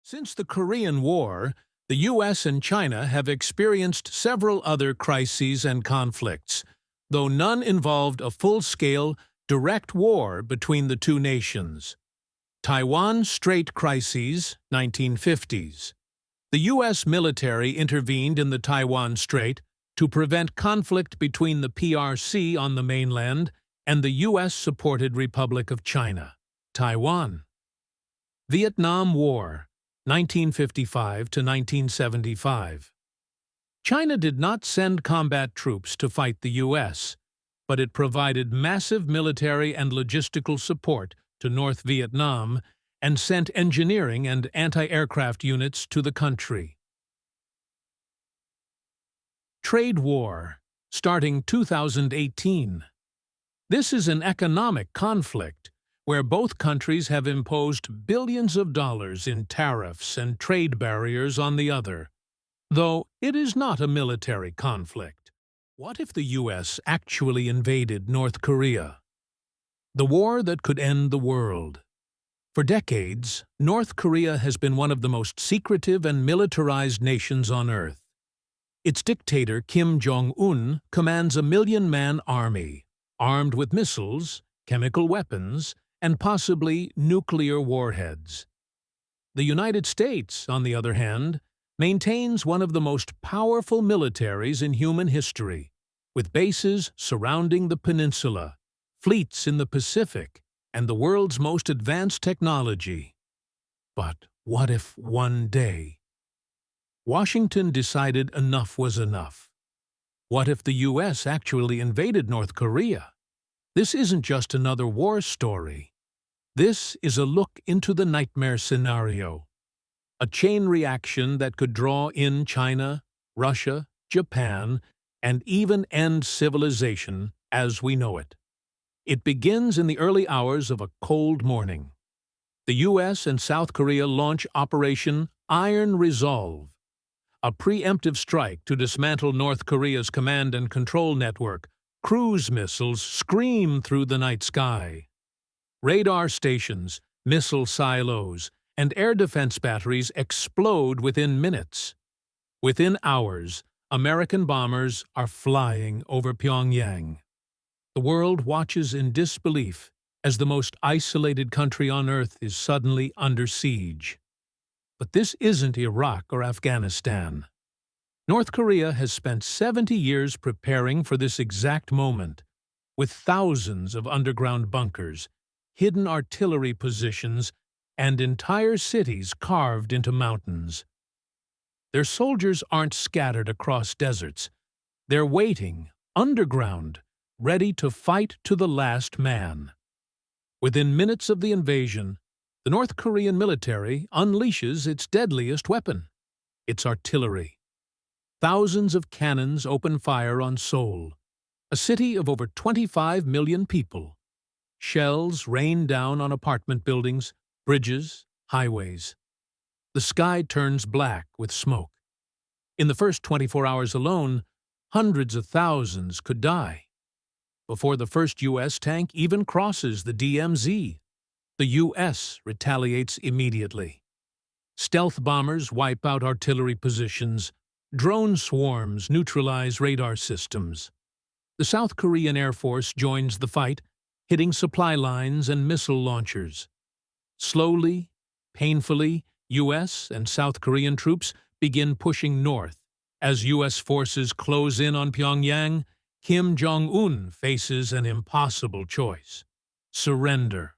Since the Korean War, the U.S. and China have experienced several other crises and conflicts, though none involved a full-scale, direct war between the two nations. Taiwan Strait Crises, 1950s. The U.S. military intervened in the Taiwan Strait to prevent conflict between the PRC on the mainland and the U.S.-supported Republic of China, Taiwan. Vietnam War, 1955 to 1975. China did not send combat troops to fight the U.S., but it provided massive military and logistical support to North Vietnam and sent engineering and anti-aircraft units to the country. Trade War, starting 2018. This is an economic conflict where both countries have imposed billions of dollars in tariffs and trade barriers on the other, though it is not a military conflict. What if the U.S. actually invaded North Korea? The war that could end the world. For decades, North Korea has been one of the most secretive and militarized nations on Earth. Its dictator Kim Jong-un commands a million-man army, armed with missiles, chemical weapons, and possibly nuclear warheads. The United States, on the other hand, maintains one of the most powerful militaries in human history, with bases surrounding the peninsula, fleets in the Pacific, and the world's most advanced technology. But what if one day Washington decided enough was enough? What if the U.S. actually invaded North Korea? This isn't just another war story. This is a look into the nightmare scenario. A chain reaction that could draw in China, Russia, Japan, and even end civilization as we know it. It begins in the early hours of a cold morning. The U.S. and South Korea launch Operation Iron Resolve, a preemptive strike to dismantle North Korea's command and control network. Cruise missiles scream through the night sky. Radar stations, missile silos, and air defense batteries explode within minutes. Within hours, American bombers are flying over Pyongyang. The world watches in disbelief as the most isolated country on Earth is suddenly under siege. But this isn't Iraq or Afghanistan. North Korea has spent 70 years preparing for this exact moment, with thousands of underground bunkers, hidden artillery positions, and entire cities carved into mountains. Their soldiers aren't scattered across deserts. They're waiting, underground, ready to fight to the last man. Within minutes of the invasion, the North Korean military unleashes its deadliest weapon, its artillery. Thousands of cannons open fire on Seoul, a city of over 25 million people. Shells rain down on apartment buildings, bridges, highways. The sky turns black with smoke. In the first 24 hours alone, hundreds of thousands could die. Before the first U.S. tank even crosses the DMZ, the U.S. retaliates immediately. Stealth bombers wipe out artillery positions. Drone swarms neutralize radar systems. The South Korean Air Force joins the fight, hitting supply lines and missile launchers. Slowly, painfully, U.S. and South Korean troops begin pushing north. As U.S. forces close in on Pyongyang, Kim Jong-un faces an impossible choice: surrender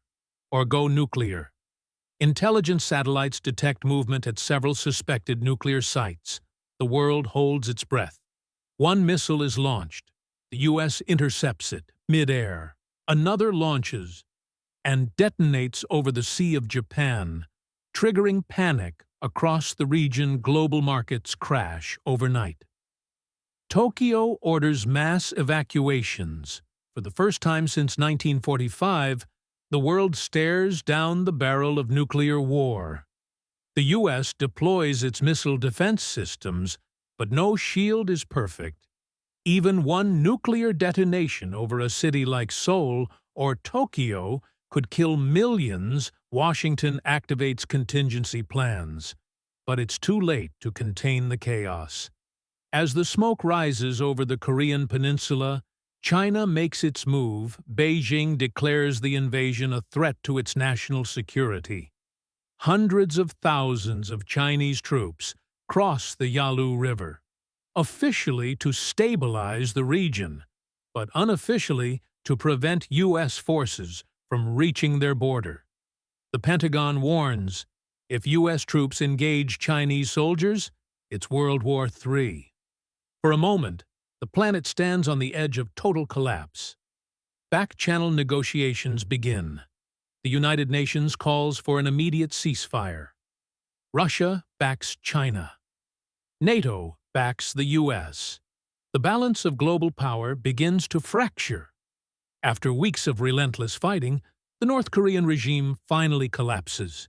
or go nuclear. Intelligence satellites detect movement at several suspected nuclear sites. The world holds its breath. One missile is launched. The U.S. intercepts it mid-air. Another launches and detonates over the Sea of Japan, triggering panic across the region. Global markets crash overnight. Tokyo orders mass evacuations. For the first time since 1945, the world stares down the barrel of nuclear war. The U.S. deploys its missile defense systems, but no shield is perfect. Even one nuclear detonation over a city like Seoul or Tokyo could kill millions Washington activates contingency plans, but it's too late to contain the chaos. As the smoke rises over the Korean peninsula, China makes its move. Beijing declares the invasion a threat to its national security. Hundreds of thousands of Chinese troops cross the Yalu River, officially to stabilize the region, but unofficially to prevent U.S. forces from reaching their border. The Pentagon warns, if U.S. troops engage Chinese soldiers, it's World War III. For a moment, the planet stands on the edge of total collapse. Back-channel negotiations begin. The United Nations calls for an immediate ceasefire. Russia backs China. NATO backs the U.S. The balance of global power begins to fracture. After weeks of relentless fighting, the North Korean regime finally collapses.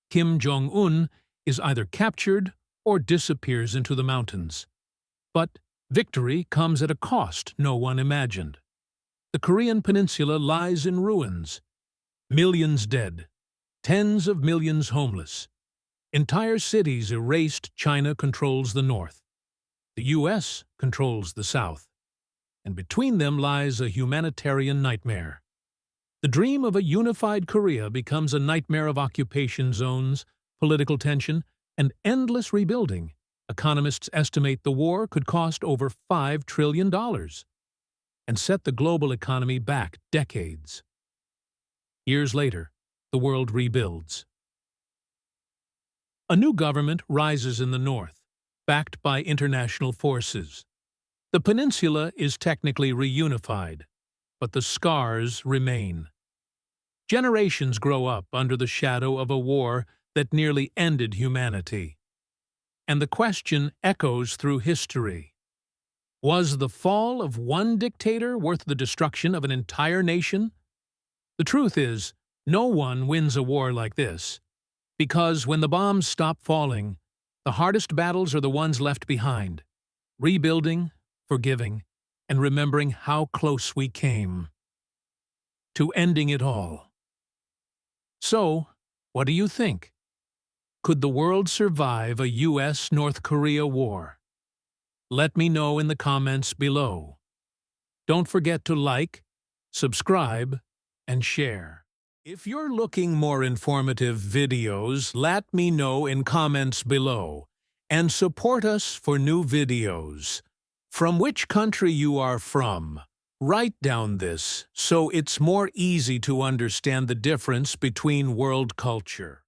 Kim Jong-un is either captured or disappears into the mountains. But victory comes at a cost no one imagined. The Korean peninsula lies in ruins. Millions dead, tens of millions homeless. Entire cities erased. China controls the north. The U.S. controls the south. And between them lies a humanitarian nightmare. The dream of a unified Korea becomes a nightmare of occupation zones, political tension, and endless rebuilding. Economists estimate the war could cost over $5 trillion and set the global economy back decades. Years later, the world rebuilds. A new government rises in the north, backed by international forces. The peninsula is technically reunified, but the scars remain. Generations grow up under the shadow of a war that nearly ended humanity. And the question echoes through history. Was the fall of one dictator worth the destruction of an entire nation? The truth is, no one wins a war like this, because when the bombs stop falling, the hardest battles are the ones left behind, rebuilding, forgiving, and remembering how close we came to ending it all. So, what do you think? Could the world survive a U.S.-North Korea war? Let me know in the comments below. Don't forget to like, subscribe, and share. If you're looking more informative videos, let me know in comments below. And support us for new videos. From which country you are from, write down this so it's more easy to understand the difference between world culture.